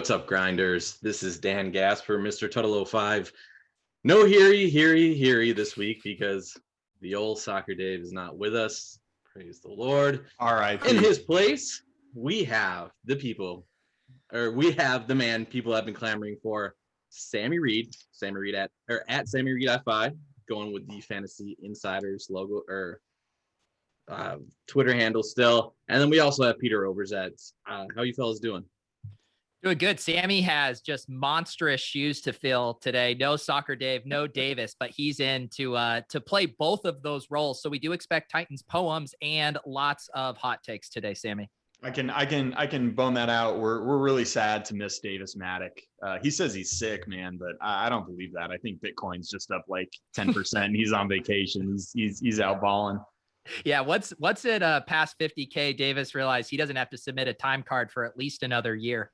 What's up, grinders? This is Dan Gasper, Mr. Tuttle 05. No Heary this week because the old Soccer Dave is not with us. Praise the Lord. All right. In his place, we have the man people have been clamoring for, Sammy Reid. At Sammy Reid I5, going with the Fantasy Insiders logo or Twitter handle still. And then we also have Peter Overzet. How you fellas doing? Doing good. Sammy has just monstrous shoes to fill today. No Soccer Dave, no Davis, but he's in to play both of those roles. So we do expect Titans poems and lots of hot takes today, Sammy. I can bone that out. We're really sad to miss Davis Maddock. He says he's sick, man, but I don't believe that. I think Bitcoin's just up like 10%. He's on vacation. He's out balling. Yeah, what's it past 50K? Davis realized he doesn't have to submit a time card for at least another year.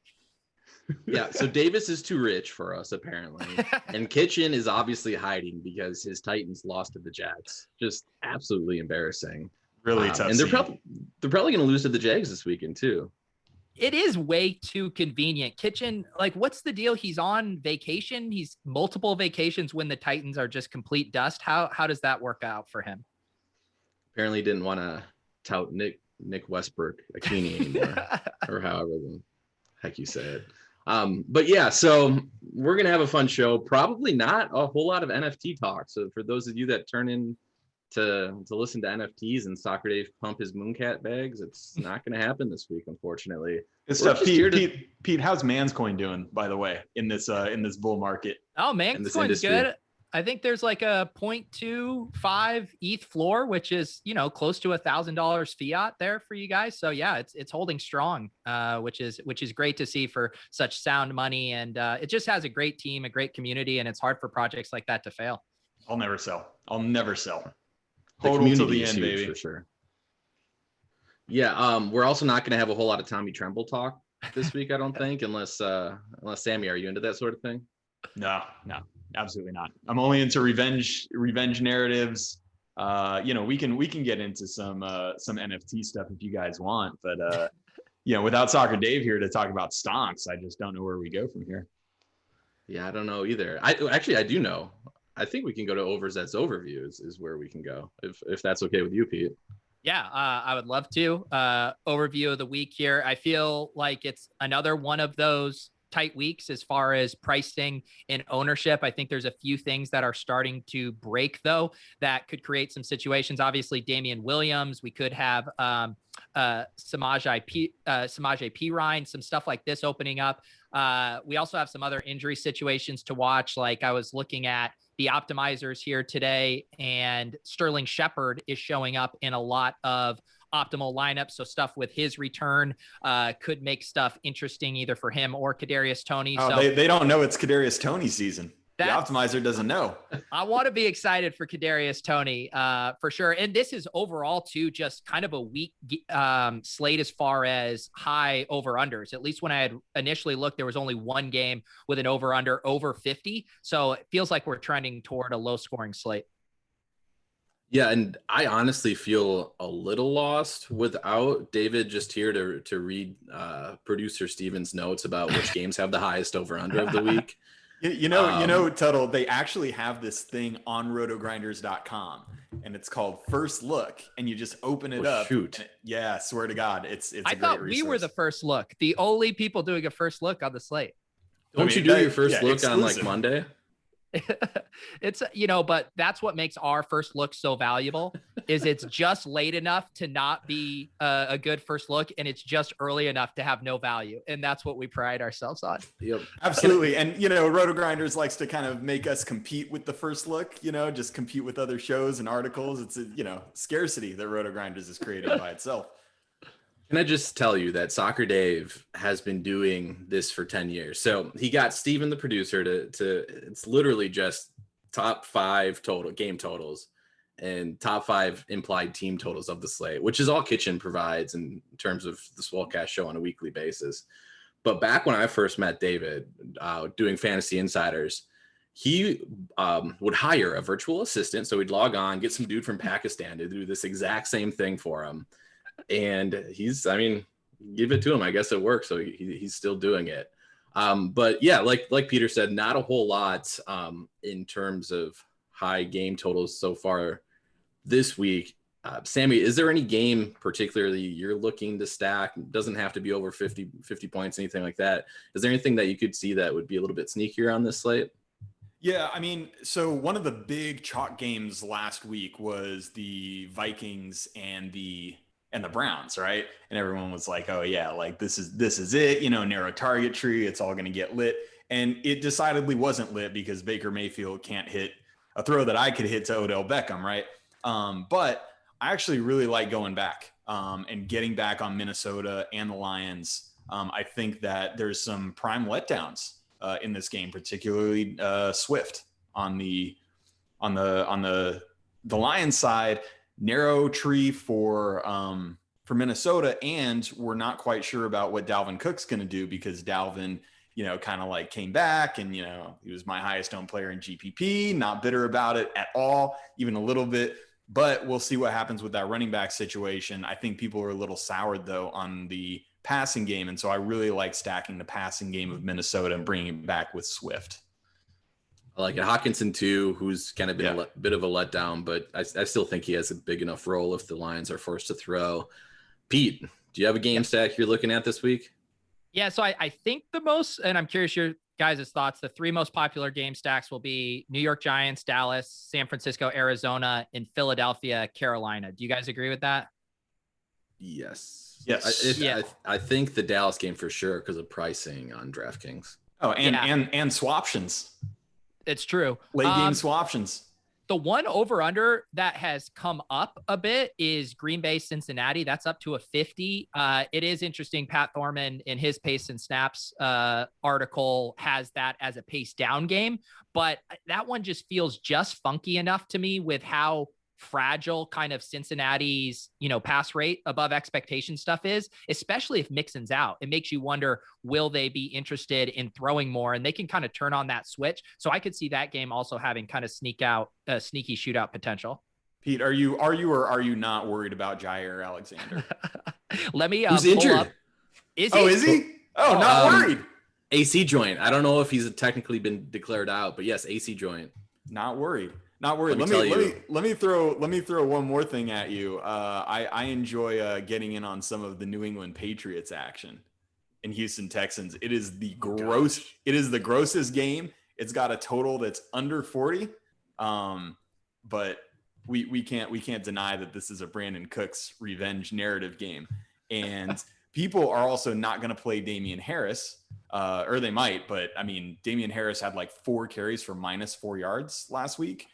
Yeah, so Davis is too rich for us, apparently. And Kitchen is obviously hiding because his Titans lost to the Jags. Just absolutely embarrassing. Really tough. And they're probably going to lose to the Jags this weekend, too. It is way too convenient. Kitchen, like, what's the deal? He's on vacation. He's multiple vacations when the Titans are just complete dust. How does that work out for him? Apparently didn't want to tout Nick Westbrook Akini anymore, or however the heck you say it. But yeah, so we're going to have a fun show. Probably not a whole lot of NFT talk. So for those of you that turn in to listen to NFTs and Soccer Dave pump his Mooncat bags, it's not going to happen this week, unfortunately. Good stuff. Pete, how's Manscoin doing, by the way, in this bull market? Oh, Manscoin's good. I think there's like a 0.25 ETH floor, which is, close to $1,000 fiat there for you guys. So yeah, it's holding strong, which is great to see for such sound money. And it just has a great team, a great community, and it's hard for projects like that to fail. I'll never sell. The community is huge, baby. For sure. Yeah. We're also not going to have a whole lot of Tommy Tremble talk this week, I don't think, unless Sammy, are you into that sort of thing? No, absolutely not. I'm only into revenge narratives. We can get into some NFT stuff if you guys want, but without Soccer Dave here to talk about stonks, I just don't know where we go from here. Yeah, I don't know either. I do know. I think we can go to Overzet's overviews is where we can go if that's okay with you, Pete. Yeah, I would love to. Overview of the week here. I feel like it's another one of those tight weeks as far as pricing and ownership. I think there's a few things that are starting to break, though, that could create some situations. Obviously, Damian Williams. We could have Samaje Perine, some stuff like this opening up. We also have some other injury situations to watch. Like I was looking at the optimizers here today, and Sterling Shepard is showing up in a lot of optimal lineups. So stuff with his return could make stuff interesting either for him or Kadarius Toney. Oh, so they don't know it's Kadarius Toney season. The optimizer doesn't know. I want to be excited for Kadarius Toney for sure. And this is overall too, just kind of a weak slate as far as high over-unders. At least when I had initially looked, there was only one game with an over-under over 50. So it feels like we're trending toward a low-scoring slate. Yeah, and I honestly feel a little lost without David just here to read producer Steven's notes about which games have the highest over-under of the week. Tuttle, they actually have this thing on rotogrinders.com, and it's called First Look, and you just open it up. Shoot. Swear to God, it's I thought we were the first look, the only people doing a first look on the slate. Don't you do your first look exclusive on like Monday? It's but that's what makes our first look so valuable is it's just late enough to not be a good first look, and it's just early enough to have no value, and that's what we pride ourselves on. Yep, absolutely. And Roto Grinders likes to kind of make us compete with the first look, just compete with other shows and articles. It's a scarcity that Roto Grinders is created by itself. Can I just tell you that Soccer Dave has been doing this for 10 years? So he got Steven, the producer, to it's literally just top 5 total game totals and top 5 implied team totals of the slate, which is all Kitchen provides in terms of the Swolecast show on a weekly basis. But back when I first met David doing Fantasy Insiders, he would hire a virtual assistant. So he'd log on, get some dude from Pakistan to do this exact same thing for him. And give it to him. I guess it works. So he's still doing it. But yeah, like Peter said, not a whole lot in terms of high game totals so far this week. Sammy, is there any game particularly you're looking to stack? It doesn't have to be over 50 points, anything like that. Is there anything that you could see that would be a little bit sneakier on this slate? Yeah, I mean, so one of the big chalk games last week was the Vikings and the Browns, right? And everyone was like, "Oh yeah, like this is it, narrow target tree, it's all going to get lit." And it decidedly wasn't lit because Baker Mayfield can't hit a throw that I could hit to Odell Beckham, right? But I actually really like going back and getting back on Minnesota and the Lions. I think that there's some prime letdowns in this game, particularly Swift on the Lions side. Narrow tree for Minnesota, and we're not quite sure about what Dalvin Cook's going to do because Dalvin, kind of like came back and, he was my highest owned player in GPP, not bitter about it at all, even a little bit, but we'll see what happens with that running back situation. I think people are a little soured though on the passing game. And so I really like stacking the passing game of Minnesota and bringing it back with Swift. I like it. Hawkinson too, who's kind of been a bit of a letdown, but I still think he has a big enough role if the Lions are forced to throw. Pete, do you have a game stack you're looking at this week? Yeah, so I think the most, and I'm curious your guys' thoughts, the three most popular game stacks will be New York Giants, Dallas, San Francisco, Arizona, and Philadelphia, Carolina. Do you guys agree with that? Yes. Yes. I think the Dallas game for sure because of pricing on DraftKings. Oh, and swaptions. It's true. Late game swaptions. The one over under that has come up a bit is Green Bay, Cincinnati. That's up to a 50. It is interesting. Pat Thorman in his pace and snaps article has that as a pace down game, but that one just feels just funky enough to me with how fragile kind of Cincinnati's, pass rate above expectation stuff is, especially if Mixon's out. It makes you wonder, will they be interested in throwing more? And they can kind of turn on that switch. So I could see that game also having kind of sneaky shootout potential. Pete, are you or are you not worried about Jair Alexander? Let me Who's injured? Up. Is he? Oh, not worried. AC joint. I don't know if he's technically been declared out, but yes, AC joint. Not worried. Not worried. Let me throw one more thing at you. I enjoy getting in on some of the New England Patriots action in Houston Texans. It is the grossest game. It's got a total that's under 40. But we can't deny that this is a Brandon Cooks revenge narrative game. And people are also not going to play Damian Harris. Or they might, but I mean, Damian Harris had like 4 carries for -4 yards last week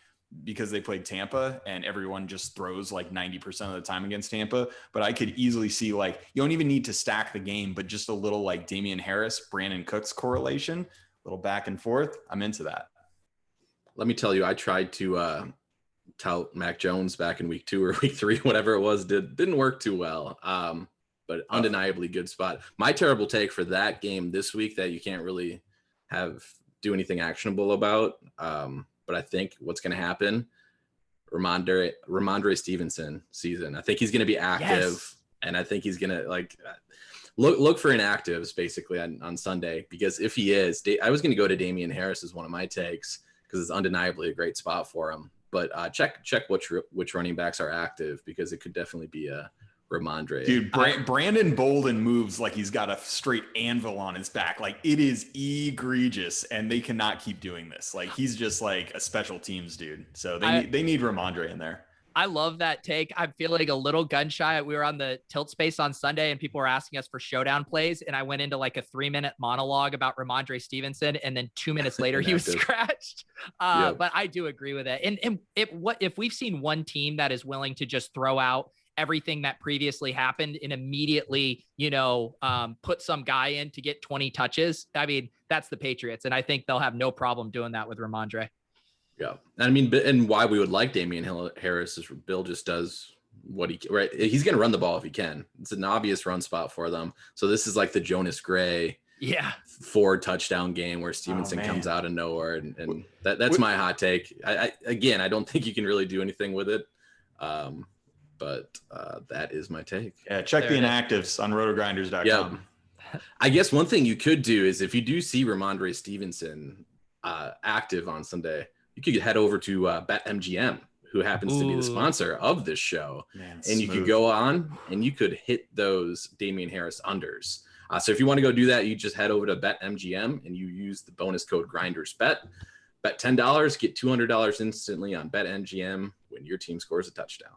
because they played Tampa and everyone just throws like 90% of the time against Tampa. But I could easily see like, you don't even need to stack the game, but just a little like Damian Harris, Brandon Cooks correlation, a little back and forth. I'm into that. Let me tell you, I tried to tout Mac Jones back in week 2 or week 3, whatever it was, didn't work too well. But undeniably good spot. My terrible take for that game this week that you can't really do anything actionable about. But I think what's going to happen, Ramondre Stevenson season. I think he's going to be active, and I think he's going to look for inactives basically on Sunday, because if he is, I was going to go to Damian Harris as one of my takes because it's undeniably a great spot for him. But check which running backs are active, because it could definitely be a Ramondre. Dude, Brandon Bolden moves like he's got a straight anvil on his back. Like, it is egregious, and they cannot keep doing this. Like, he's just like a special teams dude. So they need Ramondre in there. I love that take. I'm feeling a little gun shy. We were on the Tilt Space on Sunday and people were asking us for showdown plays. And I went into like a 3-minute monologue about Ramondre Stevenson. And then 2 minutes later, he was scratched. But I do agree with it. And if we've seen one team that is willing to just throw out everything that previously happened and immediately, put some guy in to get 20 touches, I mean, that's the Patriots. And I think they'll have no problem doing that with Ramondre. Yeah. I mean, and why we would like Damian Harris is Bill just does what right. He's going to run the ball if he can. It's an obvious run spot for them. So this is like the Jonas Gray 4 touchdown game where Stevenson comes out of nowhere. And that's my hot take. I don't think you can really do anything with it. But that is my take. Yeah. Check the inactives on rotogrinders.com. Yep. I guess one thing you could do is if you do see Ramondre Stevenson active on Sunday, you could head over to BetMGM, who happens to be the sponsor of this show. Man, and you could go on and you could hit those Damian Harris unders. So if you want to go do that, you just head over to BetMGM and you use the bonus code GRINDERSBET. Bet $10, get $200 instantly on BetMGM when your team scores a touchdown.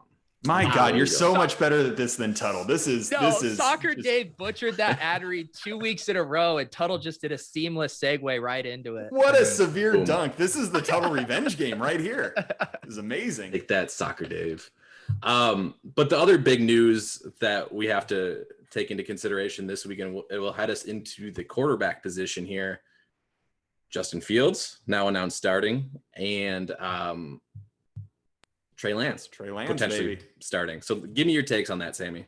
My God, you're so much better at this than Tuttle. This is Soccer Dave butchered that ad read 2 weeks in a row, and Tuttle just did a seamless segue right into it. What a severe dunk. This is the Tuttle revenge game right here. This is amazing. Take that, Soccer Dave. But the other big news that we have to take into consideration this weekend, it will head us into the quarterback position here. Justin Fields, now announced starting, and Trey Lance potentially baby. starting. So give me your takes on that, Sammy.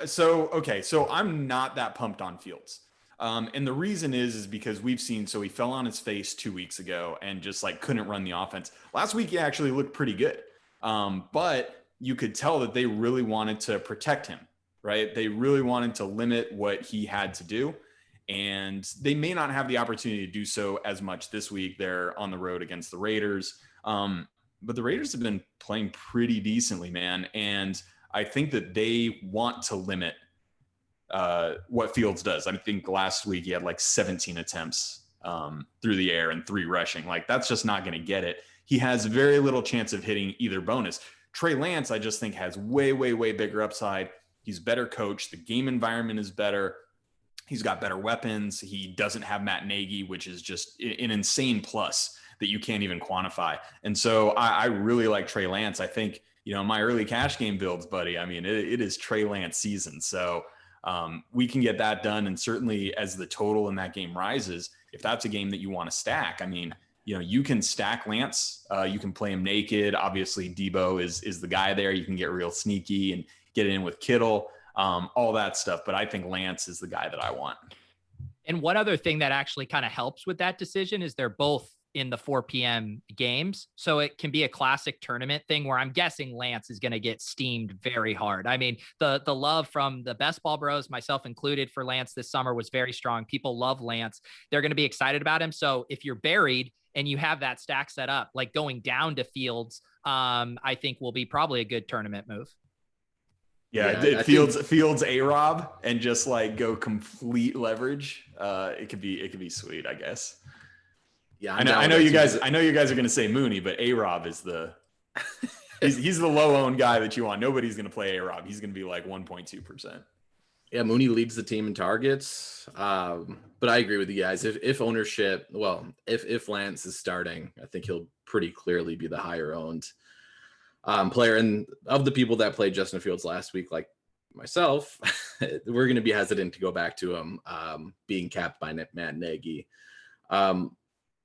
So I'm not that pumped on Fields. And the reason is because we've seen, so he fell on his face 2 weeks ago and just like couldn't run the offense. Last week, he actually looked pretty good. But you could tell that they really wanted to protect him, right? They really wanted to limit what he had to do. And they may not have the opportunity to do so as much this week. They're on the road against the Raiders. But the Raiders have been playing pretty decently, man. And I think that they want to limit what Fields does. I think last week he had like 17 attempts through the air and 3 rushing. Like, that's just not going to get it. He has very little chance of hitting either bonus. Trey Lance, I just think, has way, way, way bigger upside. He's better coached. The game environment is better. He's got better weapons. He doesn't have Matt Nagy, which is just an insane plus that you can't even quantify. And so I really like Trey Lance. I think, my early cash game builds, buddy, I mean, it is Trey Lance season. So we can get that done. And certainly as the total in that game rises, if that's a game that you want to stack, I mean, you can stack Lance. You can play him naked. Obviously, Debo is the guy there. You can get real sneaky and get it in with Kittle, all that stuff. But I think Lance is the guy that I want. And one other thing that actually kind of helps with that decision is they're both in the 4 p.m. games. So it can be a classic tournament thing where I'm guessing Lance is going to get steamed very hard. I mean, the love from the best ball bros, myself included, for Lance this summer was very strong. People love Lance. They're going to be excited about him. So if you're buried and you have that stack set up, like going down to Fields, I think will be probably a good tournament move. Yeah, Fields A-Rob and just like go complete leverage. It could be sweet, I guess. Yeah, I know you guys are going to say Mooney, but A-Rob is he's the low owned guy that you want. Nobody's going to play A-Rob. He's going to be like 1.2%. Yeah, Mooney leads the team in targets. But I agree with you guys. If ownership, if Lance is starting, I think he'll pretty clearly be the higher owned player. And of the people that played Justin Fields last week, like myself, we're going to be hesitant to go back to him being capped by Matt Nagy.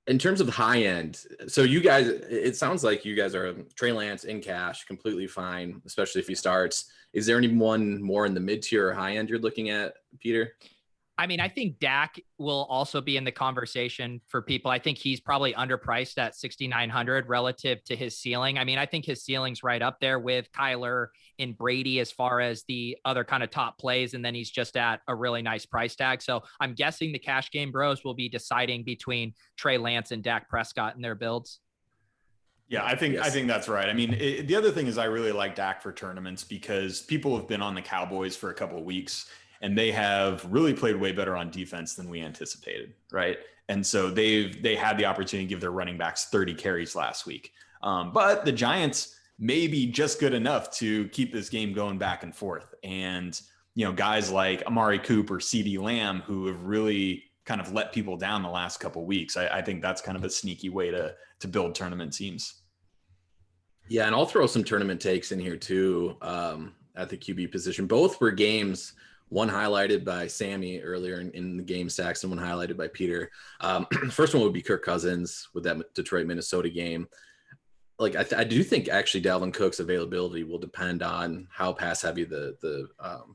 In terms of the high end, so you guys, it sounds like you guys are Trey Lance in cash, completely fine, especially if he starts. Is there anyone more in the mid tier or high end you're looking at, Peter? I mean, I think Dak will also be in the conversation for people. I think he's probably underpriced at 6,900 relative to his ceiling. I mean, I think his ceiling's right up there with Kyler and Brady as far as the other kind of top plays. And then he's just at a really nice price tag. So I'm guessing the cash game bros will be deciding between Trey Lance and Dak Prescott in their builds. Yeah, I think that's right. I mean, the other thing is I really like Dak for tournaments because people have been on the Cowboys for a couple of weeks and they have really played way better on defense than we anticipated, right? And so they had the opportunity to give their running backs 30 carries last week. But the Giants may be just good enough to keep this game going back and forth. And, guys like Amari Cooper, CeeDee Lamb, who have really kind of let people down the last couple of weeks. I think that's kind of a sneaky way to build tournament teams. Yeah, and I'll throw some tournament takes in here too at the QB position. Both were games, one highlighted by Sammy earlier in the game stacks and one highlighted by Peter. First one would be Kirk Cousins with that Detroit-Minnesota game. Like I do think actually Dalvin Cook's availability will depend on how pass heavy the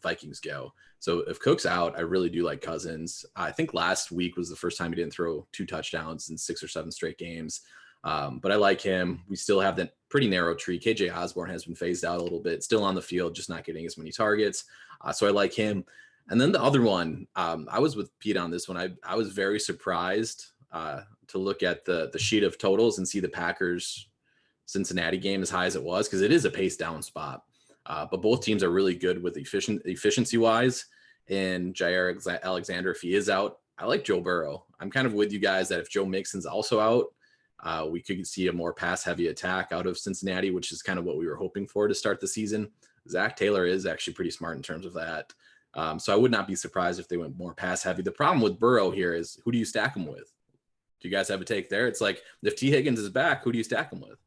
Vikings go. So if Cook's out, I really do like Cousins. I think last week was the first time he didn't throw 2 touchdowns in 6 or 7 straight games. But I like him. We still have that pretty narrow tree. KJ Osborne has been phased out a little bit, still on the field, just not getting as many targets. So I like him. And then the other one, I was with Pete on this one. I was very surprised to look at the sheet of totals and see the Packers Cincinnati game as high as it was, because it is a pace down spot. But both teams are really good with efficiency wise. And Jair Alexander, if he is out, I like Joe Burrow. I'm kind of with you guys that if Joe Mixon's also out, we could see a more pass heavy attack out of Cincinnati, which is kind of what we were hoping for to start the season. Zach Taylor is actually pretty smart in terms of that. So I would not be surprised if they went more pass heavy. The problem with Burrow here is, who do you stack him with? Do you guys have a take there? It's like, if T Higgins is back, who do you stack him with?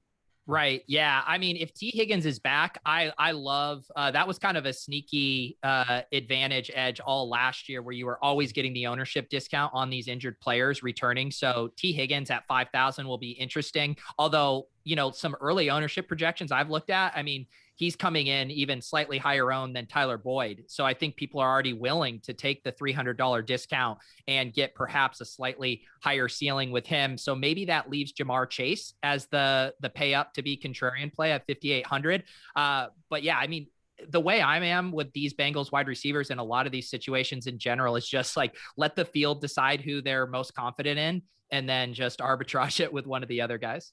Right. Yeah. I mean, if T Higgins is back, I love that was kind of a sneaky advantage edge all last year, where you were always getting the ownership discount on these injured players returning. So T Higgins at 5,000 will be interesting. Although, some early ownership projections I've looked at, I mean, he's coming in even slightly higher owned than Tyler Boyd. So I think people are already willing to take the $300 discount and get perhaps a slightly higher ceiling with him. So maybe that leaves Jamar Chase as the pay up to be contrarian play at 5,800. But yeah, I mean, the way I am with these Bengals wide receivers in a lot of these situations in general is just like, let the field decide who they're most confident in, and then just arbitrage it with one of the other guys.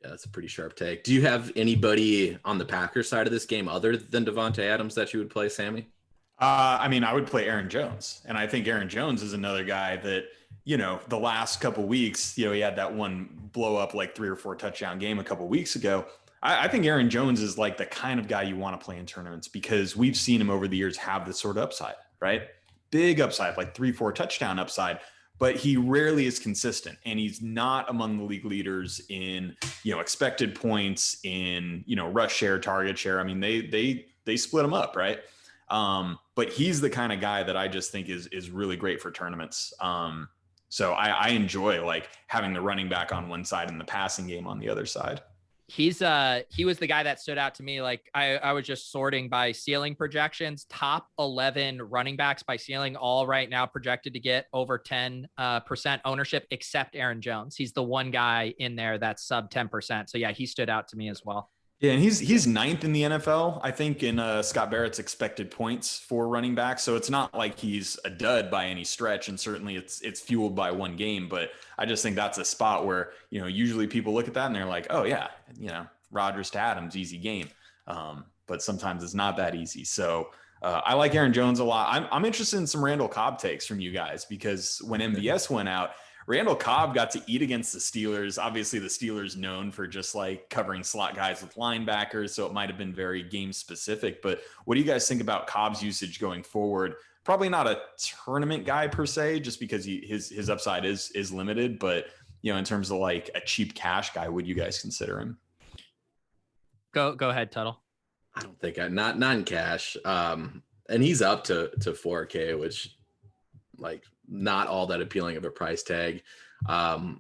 Yeah, that's a pretty sharp take. Do you have anybody on the Packers side of this game other than Devontae Adams that you would play, Sammy? I mean, I would play Aaron Jones. And I think Aaron Jones is another guy that, the last couple weeks, he had that one blow up like 3 or 4 touchdown game a couple weeks ago. I think Aaron Jones is like the kind of guy you want to play in tournaments, because we've seen him over the years have this sort of upside, right? Big upside, like 3-4 touchdown upside. But he rarely is consistent, and he's not among the league leaders in, expected points, in, rush share, target share. I mean, they split him up, right? But he's the kind of guy that I just think is really great for tournaments. So I enjoy like having the running back on one side and the passing game on the other side. He was the guy that stood out to me. Like I was just sorting by ceiling projections, top 11 running backs by ceiling, all right now projected to get over 10% ownership, except Aaron Jones. He's the one guy in there that's sub 10%. So yeah, he stood out to me as well. Yeah, and he's ninth in the NFL, I think, in Scott Barrett's expected points for running back. So it's not like he's a dud by any stretch, and certainly it's fueled by one game. But I just think that's a spot where usually people look at that and they're like, oh yeah, Rodgers to Adams, easy game. But sometimes it's not that easy. So I like Aaron Jones a lot. I'm interested in some Randall Cobb takes from you guys, because when MVS went out, Randall Cobb got to eat against the Steelers. Obviously, the Steelers known for just like covering slot guys with linebackers, so it might have been very game specific. But what do you guys think about Cobb's usage going forward? Probably not a tournament guy per se, just because his upside is limited. But in terms of like a cheap cash guy, would you guys consider him? Go ahead, Tuttle. I don't think not in cash. And he's up to 4K, which like not all that appealing of a price tag. I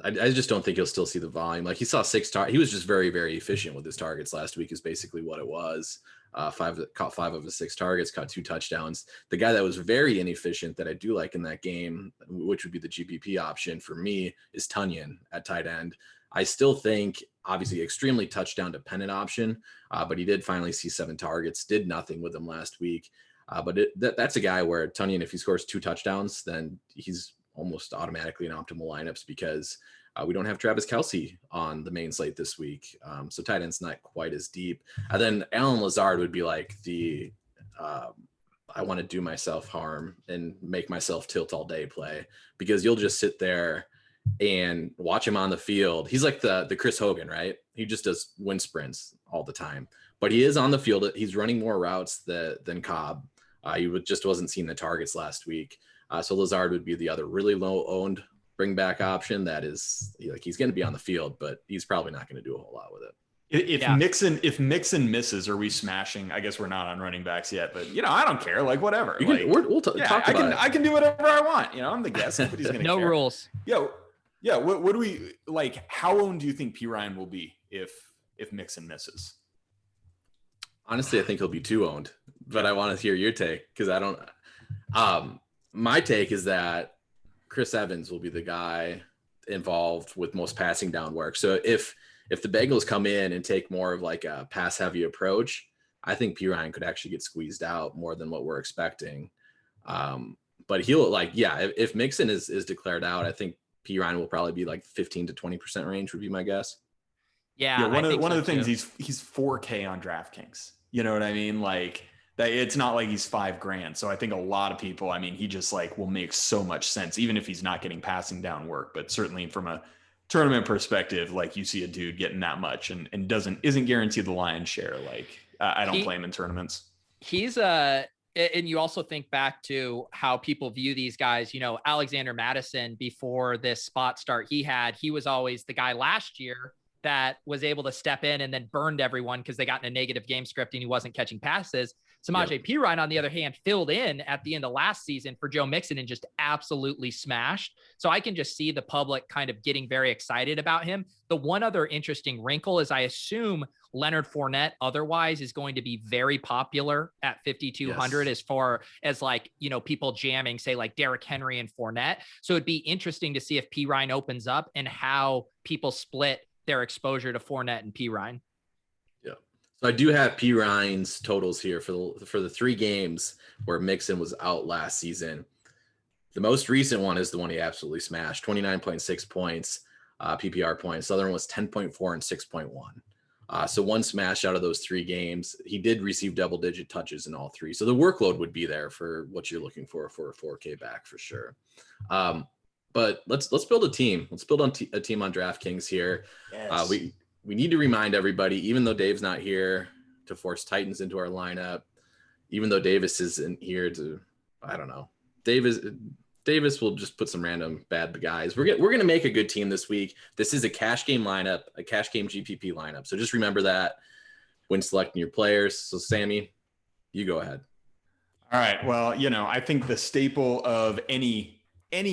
just don't think he'll still see the volume. Like he saw 6 targets. He was just very, very efficient with his targets last week is basically what it was. Caught 5 of his 6 targets, caught 2 touchdowns. The guy that was very inefficient that I do like in that game, which would be the GPP option for me, is Tunyon at tight end. I still think obviously extremely touchdown dependent option, but he did finally see 7 targets, did nothing with him last week. But that's a guy where Tunyon, if he scores 2 touchdowns, then he's almost automatically in optimal lineups, because we don't have Travis Kelce on the main slate this week. So tight end's not quite as deep. And then Alan Lazard would be like the I want to do myself harm and make myself tilt all day play, because you'll just sit there and watch him on the field. He's like the Chris Hogan, right? He just does wind sprints all the time, but he is on the field. He's running more routes than Cobb. He just wasn't seeing the targets last week. So Lazard would be the other really low owned bring back option. That is like, he's going to be on the field, but he's probably not going to do a whole lot with it. If Mixon misses, are we smashing? I guess we're not on running backs yet, but I don't care. Like whatever. We'll talk about it. I can do whatever I want. I'm the guest. Nobody's going to no care. rules. Yeah. What do we like? How owned do you think P Ryan will be if Mixon misses? Honestly, I think he'll be 2 owned, but I want to hear your take, because I don't. My take is that Chris Evans will be the guy involved with most passing down work. So if the Bengals come in and take more of like a pass heavy approach, I think P. Ryan could actually get squeezed out more than what we're expecting. But he'll if Mixon is declared out, I think P. Ryan will probably be like 15 to 20% range would be my guess. Yeah. One of the things he's 4K on DraftKings. You know what I mean? Like that, it's not like he's $5,000. So I think a lot of people, I mean, he just like will make so much sense, even if he's not getting passing down work, but certainly from a tournament perspective, like you see a dude getting that much and isn't guaranteed the lion's share. Like I don't play him in tournaments. He's and you also think back to how people view these guys, Alexander Madison before this spot start he was always the guy last year that was able to step in and then burned everyone because they got in a negative game script and he wasn't catching passes. Samaje Perine, on the other hand, filled in at the end of last season for Joe Mixon and just absolutely smashed. So I can just see the public kind of getting very excited about him. The one other interesting wrinkle is I assume Leonard Fournette otherwise is going to be very popular at 5,200 as far as people jamming, say like Derrick Henry and Fournette. So it'd be interesting to see if Perine opens up and how people split their exposure to Fournette and Perine. Yeah. So I do have Perine's totals here for the 3 games where Mixon was out last season. The most recent one is the one he absolutely smashed, 29.6 points, PPR points. The other one was 10.4 and 6.1. So one smash out of those 3 games. He did receive double-digit touches in all 3. So the workload would be there for what you're looking for a 4K back for sure. But let's build a team. Let's build a team on DraftKings here. Yes. We need to remind everybody, even though Dave's not here to force Titans into our lineup, even though Davis isn't here to, I don't know, Davis will just put some random bad guys. We're going to make a good team this week. This is a cash game lineup, a cash game GPP lineup. So just remember that when selecting your players. So Sammy, you go ahead. All right. Well, I think the staple of any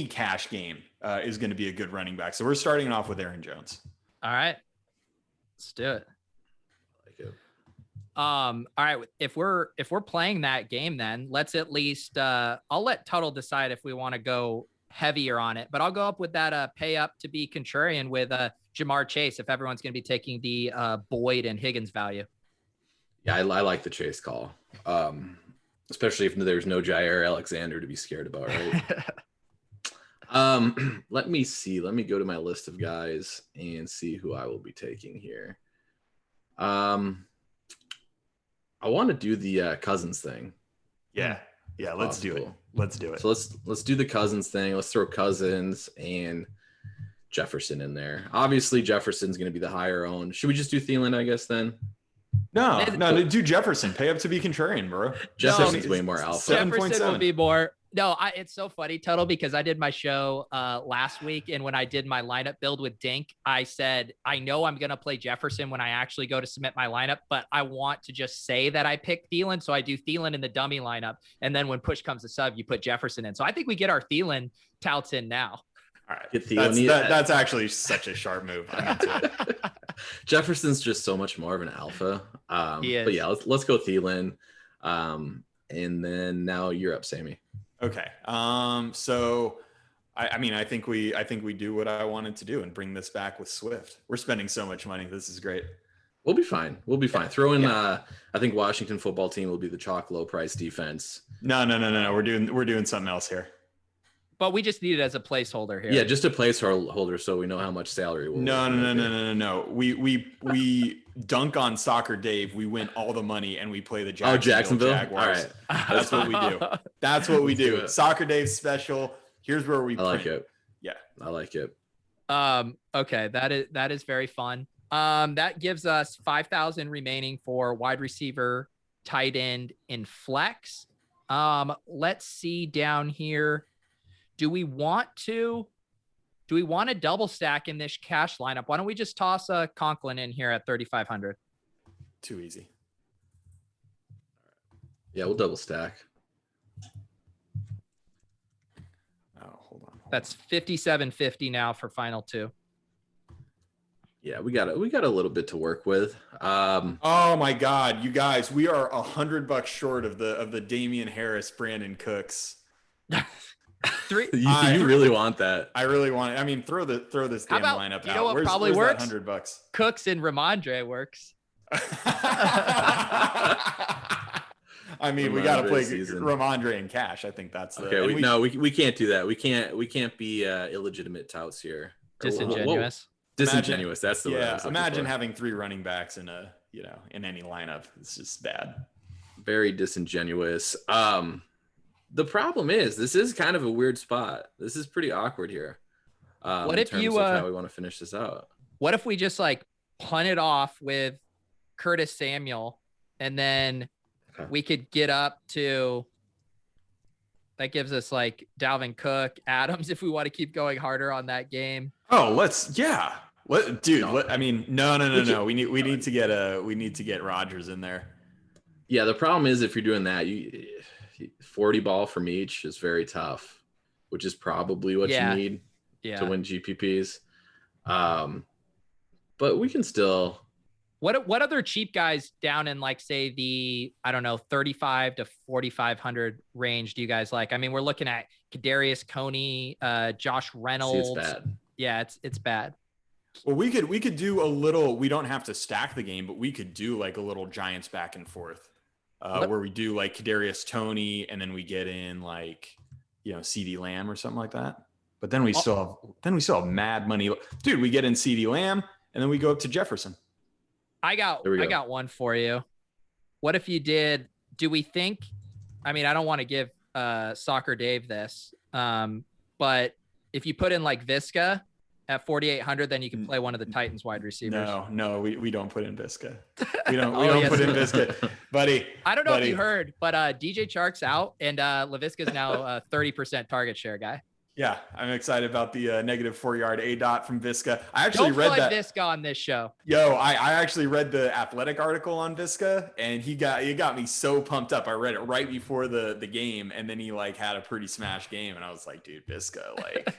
cash game is going to be a good running back. So we're starting off with Aaron Jones. All right, let's do it. I like it. All right. If we're playing that game, then let's at least, I'll let Tuttle decide if we want to go heavier on it, but I'll go up with that, pay up to be contrarian with, Jamar Chase, if everyone's going to be taking the, Boyd and Higgins value. Yeah. I like the Chase call. Especially if there's no Jair Alexander to be scared about, right? Let me see. Let me go to my list of guys and see who I will be taking here. I want to do the Cousins thing. Yeah. Let's do it. Let's do it. So let's do the Cousins thing. Let's throw Cousins and Jefferson in there. Obviously, Jefferson's going to be the higher owned. Should we just do Thielen, I guess, then? No, do Jefferson. Pay up to be contrarian, bro. Jefferson's way more alpha. Jefferson will be more. No, it's so funny, Tuttle, because I did my show last week, and when I did my lineup build with Dink, I said, I know I'm going to play Jefferson when I actually go to submit my lineup, but I want to just say that I picked Thielen, so I do Thielen in the dummy lineup, and then when push comes to sub, you put Jefferson in. So I think we get our Thielen touts in now. All right, that's actually such a sharp move. I'm into it. Jefferson's just so much more of an alpha. But yeah, let's go Thielen. And then now you're up, Sammy. Okay. So I think we do what I wanted to do and bring this back with Swift. We're spending so much money. This is great. We'll be fine. Throw in I think Washington football team will be the chalk low price defense. No. We're doing something else here. But we just need it as a placeholder here. Yeah, just a placeholder so we know how much salary we'll No. We dunk on Soccer Dave. We win all the money and we play the Jacksonville Jaguars. All right. That's what we do. That's what we do. Soccer Dave special. Here's where we I like it. Yeah. I like it. Okay, that is very fun. That gives us 5,000 remaining for wide receiver, tight end, and flex. Let's see down here. Do we want to double stack in this cash lineup? Why don't we just toss a Conklin in here at 3,500? Too easy. Yeah, we'll double stack. Oh, hold on. That's 5,750 now for final 2. Yeah, we got a little bit to work with. Oh my God, you guys, we are $100 short of the Damian Harris, Brandon Cooks. You really want that? I really want it. I mean, throw this damn lineup out. Where's probably works? $100. Cooks and Ramondre works. I mean, we got to play season. Ramondre and Cash. I think that's the okay. We can't do that. We can't be illegitimate touts here. Disingenuous. Disingenuous. That's the word. Yeah. Imagine having 3 running backs in in any lineup. It's just bad. Very disingenuous. The problem is this is kind of a weird spot. This is pretty awkward here. What in if terms of how we want to finish this out? What if we just like punt it off with Curtis Samuel, and then we could get up to, that gives us like Dalvin Cook, Adams, if we want to keep going harder on that game. Oh, I mean, no. We need to get Rodgers in there. Yeah, the problem is if you're doing that, 40 ball from each is very tough, which is probably what you need to win GPPs. But we can still. What other cheap guys down in like say the 35 to 4,500 range do you guys like? I mean, we're looking at Kadarius Toney, Josh Reynolds. It's bad. Yeah, it's bad. Well, we could do a little. We don't have to stack the game, but we could do like a little Giants back and forth, where we do like Kadarius Toney, and then we get in like CeeDee Lamb or something like that. But then we still have mad money, dude. We get in CeeDee Lamb, and then we go up to Jefferson. I got one for you. What if you did? Do we think? I mean, I don't want to give Soccer Dave this, but if you put in like Visca at 4,800, then you can play one of the Titans wide receivers. No, we don't put in Visca. We don't put in Visca, buddy. I don't know if you heard, but DJ Chark's out, and LaVisca's now a 30% target share guy. Yeah, I'm excited about the negative 4-yard ADOT from Visca. I actually read that. Visca on this show. Yo, I actually read the Athletic article on Visca, and he got me so pumped up. I read it right before the game, and then he like had a pretty smash game, and I was like, dude, Visca, like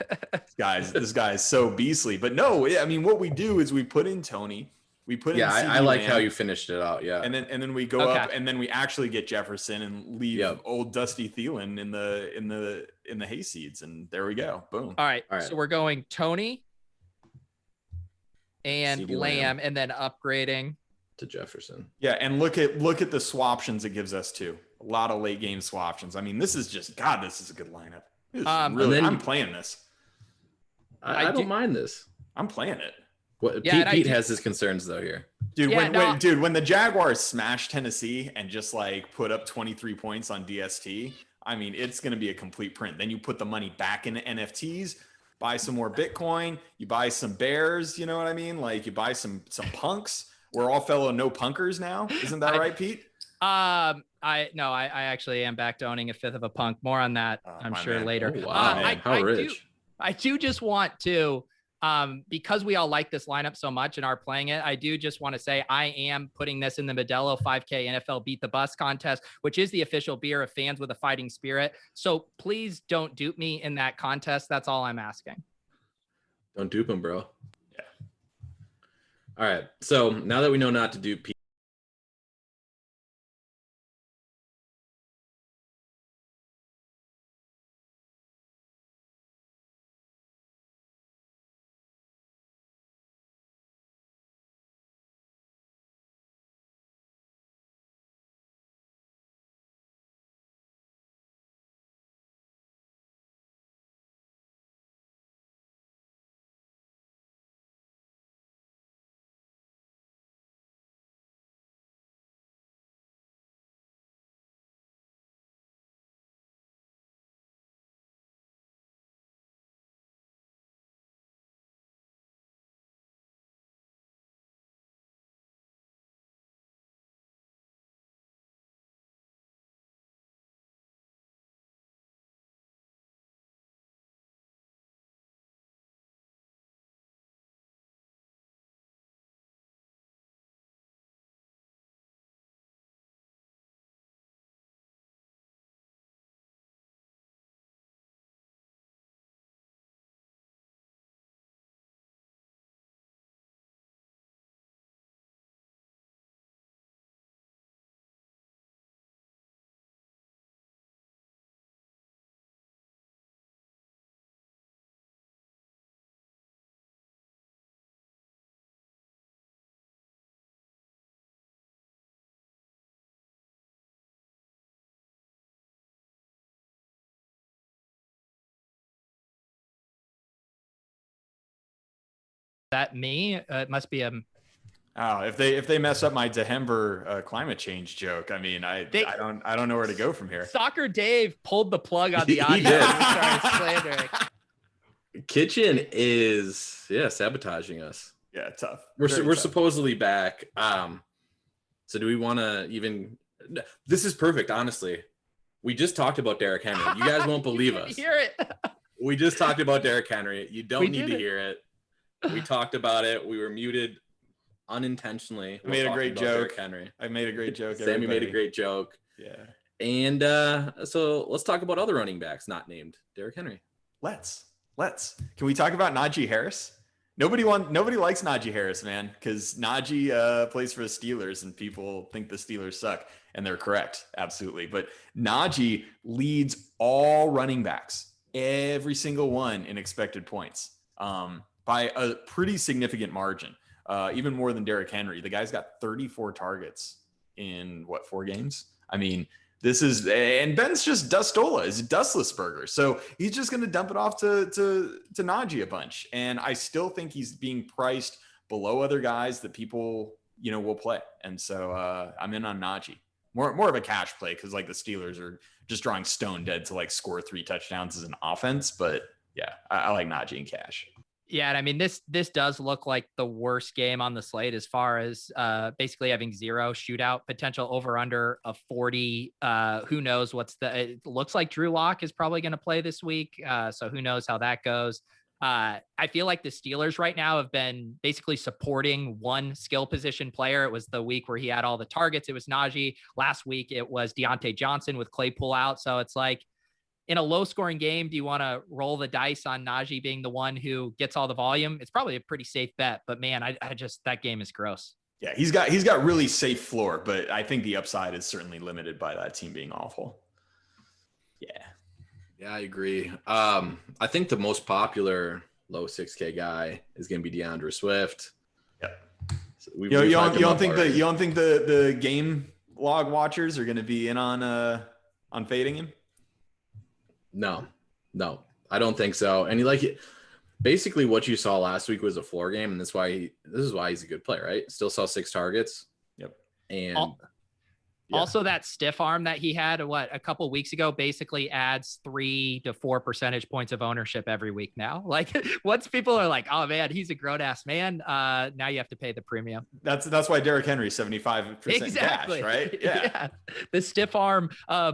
this guy is so beastly. But no, I mean, what we do is we put in Toney. We put in I like how you finished it out. Yeah. And then we go up, and then we actually get Jefferson and leave old Dusty Thielen in the hayseeds, and there we go. Boom. All right. So we're going Toney and Lamb, and then upgrading to Jefferson. Yeah, and look at the swaptions it gives us too. A lot of late game swaptions. I mean, this is just this is a good lineup. I'm playing this. I don't mind this. I'm playing it. Pete has his concerns though here. Dude, when the Jaguars smash Tennessee and just like put up 23 points on DST, I mean, it's going to be a complete print. Then you put the money back into NFTs, buy some more Bitcoin, you buy some bears, you know what I mean? Like you buy some punks. We're all fellow no punkers now. Isn't that right, Pete? I actually am back to owning a fifth of a punk. More on that, I'm sure, later. Oh, wow, how rich. I do just want to, because we all like this lineup so much and are playing it, I do just want to say I am putting this in the Modelo 5K NFL Beat the Bus contest, which is the official beer of fans with a fighting spirit. So please don't dupe me in that contest. That's all I'm asking. Don't dupe him, bro. Yeah. All right. So now that we know not to dupe that me? It must be Oh, if they mess up my Denver climate change joke, I mean, I don't know where to go from here. Soccer Dave pulled the plug on the He audio. did. He started slandering. Kitchen is sabotaging us. Yeah, tough. We're Tough. supposedly back. So do we want to even? This is perfect, honestly. We just talked about Derrick Henry. You guys won't believe us. Hear it. We just talked about Derrick Henry. You don't need to it. hear it. We talked about it. We were muted unintentionally. I made a great joke. Henry. I made a great joke. Sammy made a great joke. Yeah. And so let's talk about other running backs not named Derrick Henry. Let's. Can we talk about Najee Harris? Nobody likes Najee Harris, man, because Najee plays for the Steelers and people think the Steelers suck, and they're correct, absolutely. But Najee leads all running backs, every single one, in expected points by a pretty significant margin. Even more than Derrick Henry. The guy's got 34 targets in 4 games? I mean, and Ben's just Dustola, is dustless burger. So he's just going to dump it off to Najee a bunch. And I still think he's being priced below other guys that people, will play. And so I'm in on Najee. More of a cash play because like the Steelers are just drawing stone dead to like score 3 touchdowns as an offense. But yeah, I like Najee in cash. Yeah, and I mean this does look like the worst game on the slate as far as basically having 0 shootout potential, over under of 40. Who knows it looks like Drew Lock is probably going to play this week. So who knows how that goes. I feel like the Steelers right now have been basically supporting one skill position player. It was the week where he had all the targets. It was Najee. Last week it was Deontay Johnson with Claypool out. So it's like, in a low-scoring game, do you want to roll the dice on Najee being the one who gets all the volume? It's probably a pretty safe bet, but man, I just that game is gross. Yeah, he's got really safe floor, but I think the upside is certainly limited by that team being awful. Yeah, I agree. I think the most popular low 6K guy is going to be DeAndre Swift. Yep. So you don't think the game log watchers are going to be in on fading him? No, I don't think so. And basically what you saw last week was a floor game, and this is why he's a good player, right? Still saw 6 targets. Yep. And also that stiff arm that he had a couple weeks ago basically adds 3 to 4 percentage points of ownership every week now. Like once people are like, oh man, he's a grown ass man. Now you have to pay the premium. That's why Derrick Henry 75% exactly. cash, right? Yeah. The stiff arm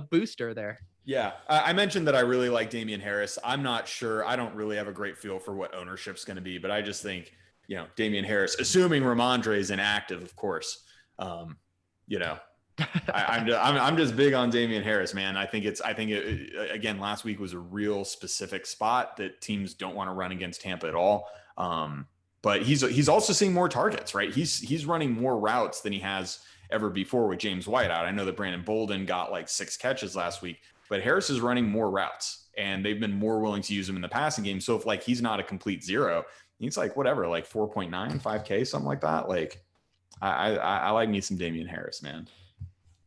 booster there. Yeah, I mentioned that I really like Damian Harris. I'm not sure. I don't really have a great feel for what ownership's going to be, but I just think, Damian Harris, assuming Ramondre is inactive, of course. I'm just big on Damian Harris, man. I think again, last week was a real specific spot that teams don't want to run against Tampa at all. But he's also seeing more targets, right? He's running more routes than he has ever before with James White out. I know that Brandon Bolden got like 6 catches last week, but Harris is running more routes and they've been more willing to use him in the passing game. So if he's not a complete 0, he's like 4.9, 5K, something like that. Like I like me some Damian Harris, man.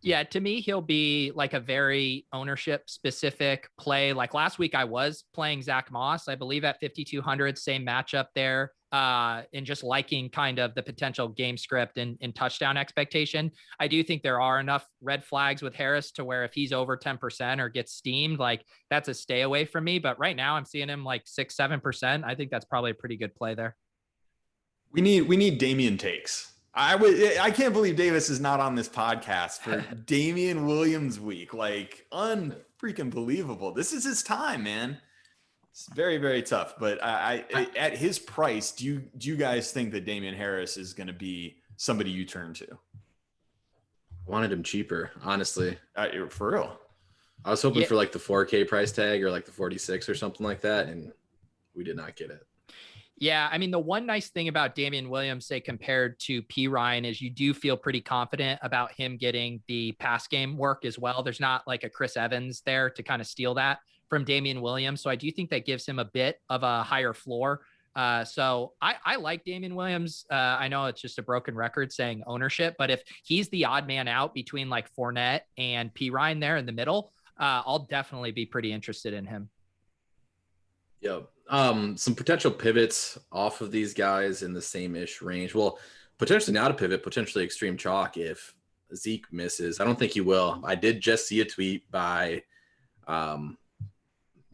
Yeah, to me, he'll be like a very ownership specific play. Like last week I was playing Zach Moss, I believe at 5,200, same matchup there. And just liking kind of the potential game script and touchdown expectation. I do think there are enough red flags with Harris to where if he's over 10% or gets steamed, like that's a stay away from me. But right now I'm seeing him like 6-7%. I think that's probably a pretty good play there. We need Damian takes. I can't believe Davis is not on this podcast for Damian Williams week. Like unfreaking believable. This is his time, man. It's very, very tough, but I at his price, do you guys think that Damian Harris is going to be somebody you turn to? I wanted him cheaper, honestly. For real. I was hoping for like the 4K price tag or like the 46 or something like that, and we did not get it. Yeah, I mean, the one nice thing about Damian Williams, say compared to P. Ryan, is you do feel pretty confident about him getting the pass game work as well. There's not like a Chris Evans there to kind of steal that from Damian Williams. So I do think that gives him a bit of a higher floor. So I like Damian Williams. I know it's just a broken record saying ownership, but if he's the odd man out between like Fournette and P. Ryan there in the middle, I'll definitely be pretty interested in him. Yep. Some potential pivots off of these guys in the same-ish range. Well, potentially not a pivot, potentially extreme chalk if Zeke misses. I don't think he will. I did just see a tweet by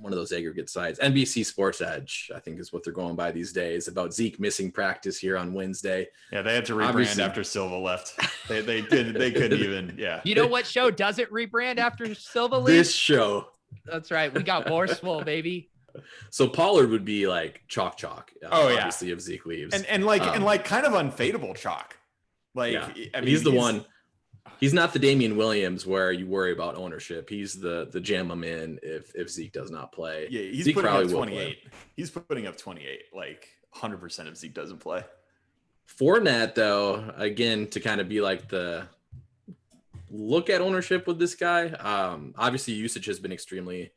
one of those aggregate sites, NBC Sports Edge, I think is what they're going by these days, about Zeke missing practice here on Wednesday. Yeah, they had to rebrand after Silva left. They couldn't even. Yeah. You know what show doesn't rebrand after Silva leaves? This show. That's right. We got more Swole, baby. So Pollard would be like chalk. Obviously, if Zeke leaves, and like kind of unfadable chalk. Like, yeah. I mean, he's the one. He's not the Damian Williams where you worry about ownership. He's the jam him in if Zeke does not play. Yeah, he's Zeke putting up probably 28. He's putting up 28. Like 100% if Zeke doesn't play. Fournette, though, again, to kind of be like the look at ownership with this guy. Obviously, usage has been extremely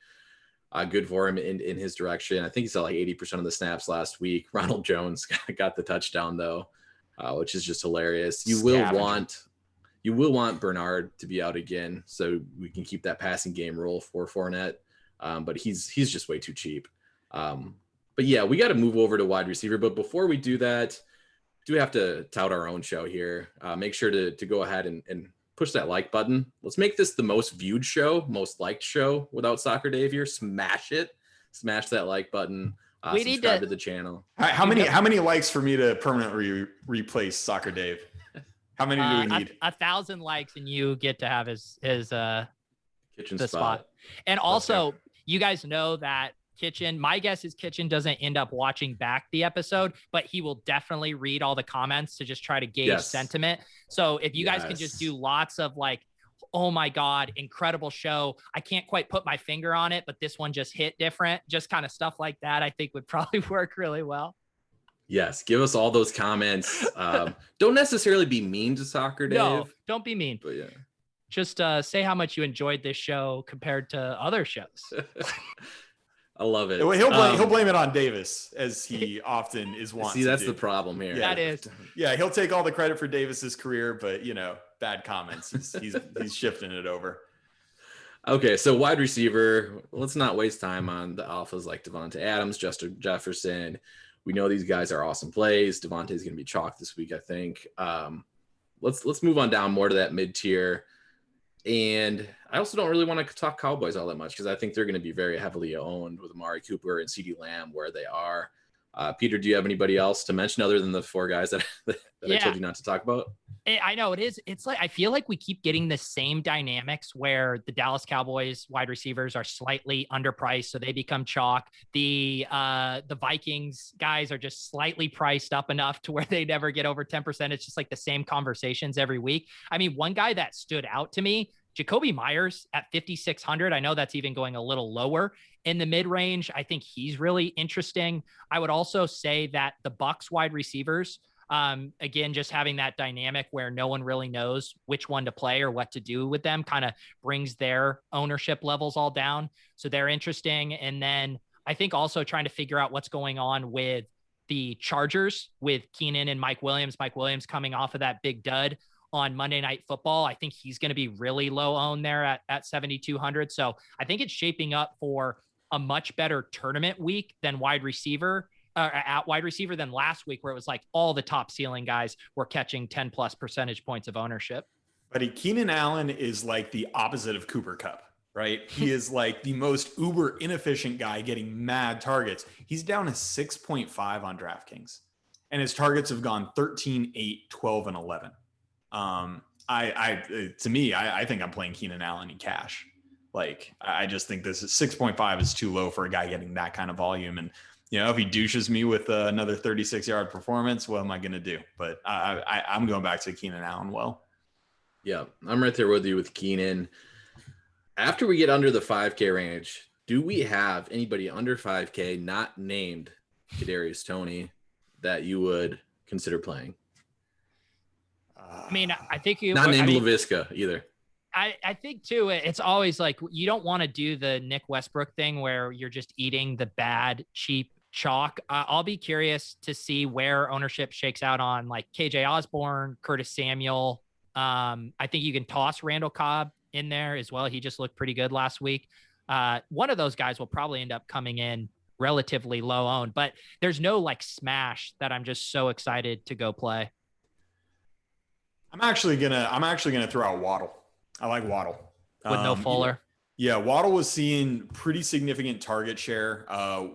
good for him in his direction. I think he's at like 80% of the snaps last week. Ronald Jones got the touchdown, though, which is just hilarious. You will want Bernard to be out again, so we can keep that passing game rule for Fournette. But he's just way too cheap. But yeah, we got to move over to wide receiver. But before we do that, do have to tout our own show here. Make sure to go ahead and push that like button. Let's make this the most viewed show, most liked show without Soccer Dave here. Smash it. Smash that like button. We need subscribe to the channel. How many likes for me to permanently replace Soccer Dave? How many do we need? 1,000 likes, and you get to have his kitchen spot. And also, you guys know that Kitchen, my guess is Kitchen doesn't end up watching back the episode, but he will definitely read all the comments to just try to gauge sentiment. So if you guys can just do lots of like, oh my God, incredible show. I can't quite put my finger on it, but this one just hit different. Just kind of stuff like that, I think would probably work really well. Yes, give us all those comments. Don't necessarily be mean to Soccer Dave. No, don't be mean. But yeah. Just say how much you enjoyed this show compared to other shows. I love it. He'll blame it on Davis, as he often is wanting. See, that's to the problem here. Yeah. That is. Yeah, he'll take all the credit for Davis's career, but bad comments. He's shifting it over. Okay, so wide receiver. Let's not waste time on the alphas like Devontae Adams, Justin Jefferson. We know these guys are awesome plays. Devontae's going to be chalk this week, I think. Let's move on down more to that mid tier. And I also don't really want to talk Cowboys all that much because I think they're going to be very heavily owned with Amari Cooper and CeeDee Lamb where they are. Peter, do you have anybody else to mention other than the four guys that I told you not to talk about? I know it is. It's like, I feel like we keep getting the same dynamics where the Dallas Cowboys wide receivers are slightly underpriced, so they become chalk. The Vikings guys are just slightly priced up enough to where they never get over 10%. It's just like the same conversations every week. I mean, one guy that stood out to me, Jacoby Myers at 5,600. I know that's even going a little lower in the mid range. I think he's really interesting. I would also say that the Bucs wide receivers, again, just having that dynamic where no one really knows which one to play or what to do with them kind of brings their ownership levels all down. So they're interesting. And then I think also trying to figure out what's going on with the Chargers with Keenan and Mike Williams coming off of that big dud on Monday Night Football. I think he's going to be really low owned there at 7,200. So I think it's shaping up for a much better tournament week than wide receiver than last week, where it was like all the top ceiling guys were catching 10+ percentage points of ownership. But Keenan Allen is like the opposite of Cooper Kupp, right? He is like the most uber inefficient guy getting mad targets. He's down to 6.5 on DraftKings, and his targets have gone 13, 8, 12, and 11. I think I'm playing Keenan Allen in cash. Like, I just think this is 6.5 is too low for a guy getting that kind of volume. And, if he douches me with another 36-yard performance, what am I going to do? But I'm going back to Keenan Allen. Well, yeah, I'm right there with you with Keenan. After we get under the 5K range, do we have anybody under 5K not named Kadarius Toney that you would consider playing? I mean, I think not named Laviska either. I think too, it's always like, you don't want to do the Nick Westbrook thing where you're just eating the bad, cheap chalk. I'll be curious to see where ownership shakes out on like KJ Osborne, Curtis Samuel. I think you can toss Randall Cobb in there as well. He just looked pretty good last week. One of those guys will probably end up coming in relatively low owned, but there's no like smash that I'm just so excited to go play. I'm actually gonna throw out Waddle. I like Waddle. With no Fuller. Yeah, Waddle was seeing pretty significant target share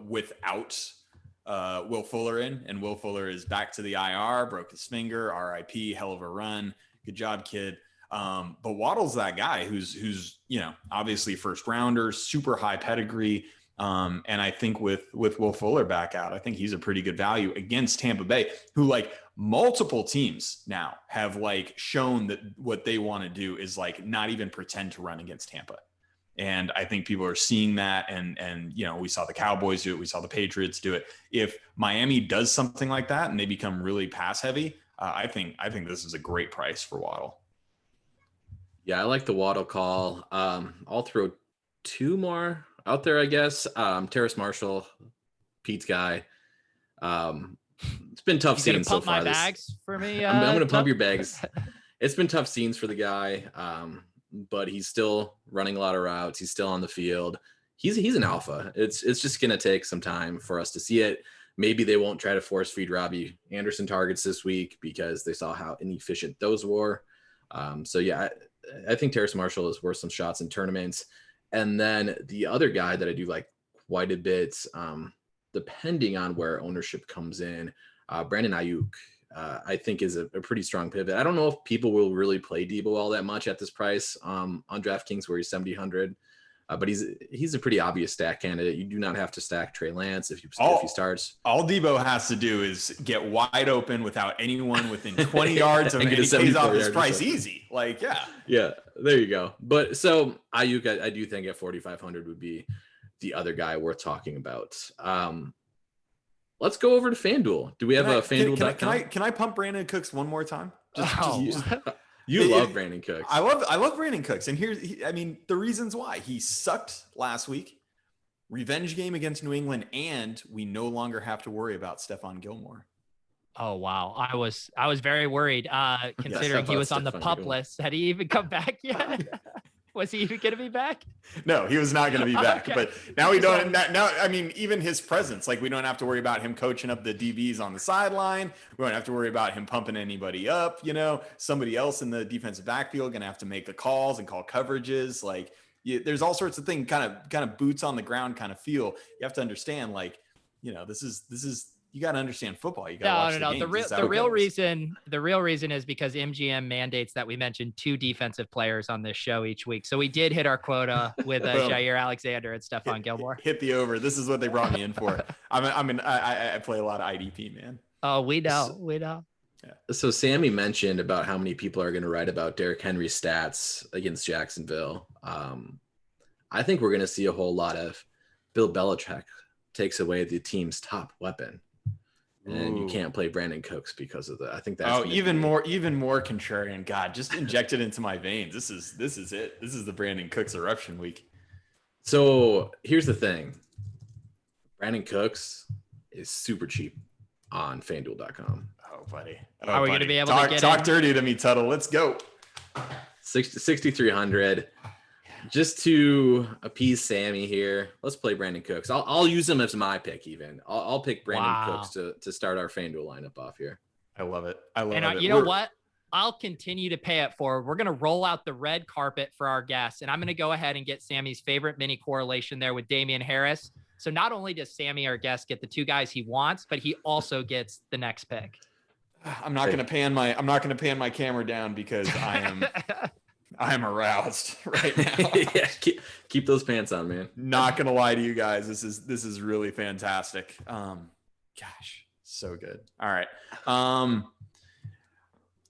without Will Fuller in, and Will Fuller is back to the IR, broke his finger, RIP, hell of a run. Good job, kid. But Waddle's that guy who's obviously first rounder, super high pedigree. And I think with Will Fuller back out, I think he's a pretty good value against Tampa Bay, who like multiple teams now have like shown that what they want to do is like not even pretend to run against Tampa. And I think people are seeing that. And we saw the Cowboys do it. We saw the Patriots do it. If Miami does something like that and they become really pass heavy, I think this is a great price for Waddle. Yeah, I like the Waddle call. I'll throw two more out there, I guess. Terrace Marshall, Pete's guy. It's been tough scenes so far. Pump my bags for me. I'm going to pump your bags. It's been tough scenes for the guy, but he's still running a lot of routes. He's still on the field. He's an alpha. It's just going to take some time for us to see it. Maybe they won't try to force feed Robbie Anderson targets this week because they saw how inefficient those were. So yeah, I think Terrace Marshall is worth some shots in tournaments. And then the other guy that I do like quite a bit, depending on where ownership comes in, Brandon Ayuk, I think is a pretty strong pivot. I don't know if people will really play Debo all that much at this price on DraftKings where he's 7,000, but he's a pretty obvious stack candidate. You do not have to stack Trey Lance if he starts. All Debo has to do is get wide open without anyone within 20 yards of him, and he pays off his price easy. Like, yeah, there you go. But so Ayuk, I do think at 4,500 would be the other guy worth talking about. Let's go over to FanDuel. Do we have a FanDuel.com? Can I pump Brandon Cooks one more time? You love Brandon Cooks. I love Brandon Cooks. And the reasons why. He sucked last week. Revenge game against New England, and we no longer have to worry about Stephon Gilmore. Oh wow. I was very worried, considering he was on the pup list. Had he even come back yet? Was he even going to be back? No, he was not going to be back. Okay. But now we don't. Now, even his presence, like we don't have to worry about him coaching up the DBs on the sideline. We don't have to worry about him pumping anybody up. Somebody else in the defensive backfield going to have to make the calls and call coverages. Like there's all sorts of things, kind of boots on the ground kind of feel. You have to understand, this is. You got to understand football. You got to watch the games. The real reason is because MGM mandates that we mention two defensive players on this show each week. So we did hit our quota with Jair Alexander and Stephon Gilmore. Hit the over. This is what they brought me in for. I play a lot of IDP, man. Oh, we know. Yeah. So Sammy mentioned about how many people are going to write about Derrick Henry's stats against Jacksonville. I think we're going to see a whole lot of Bill Belichick takes away the team's top weapon. And you can't play Brandon Cooks because of that. I think that's even more contrarian. God, just inject it into my veins. This is it. This is the Brandon Cooks eruption week. So here's the thing. Brandon Cooks is super cheap on FanDuel.com. Oh, buddy. Are we going to be able to talk dirty to me, Tuttle? Let's go. 6,300. Just to appease Sammy here, let's play Brandon Cooks. I'll use him as my pick even. I'll pick Brandon Cooks to start our FanDuel lineup off here. I love it. You know what? I'll continue to pay it forward. We're going to roll out the red carpet for our guests, and I'm going to go ahead and get Sammy's favorite mini correlation there with Damian Harris. So not only does Sammy, our guest, get the two guys he wants, but he also gets the next pick. I'm not going to pan my camera down because I am aroused right now. Yeah, keep those pants on, man. Not gonna lie to you guys, this is really fantastic. Gosh, so good. All right.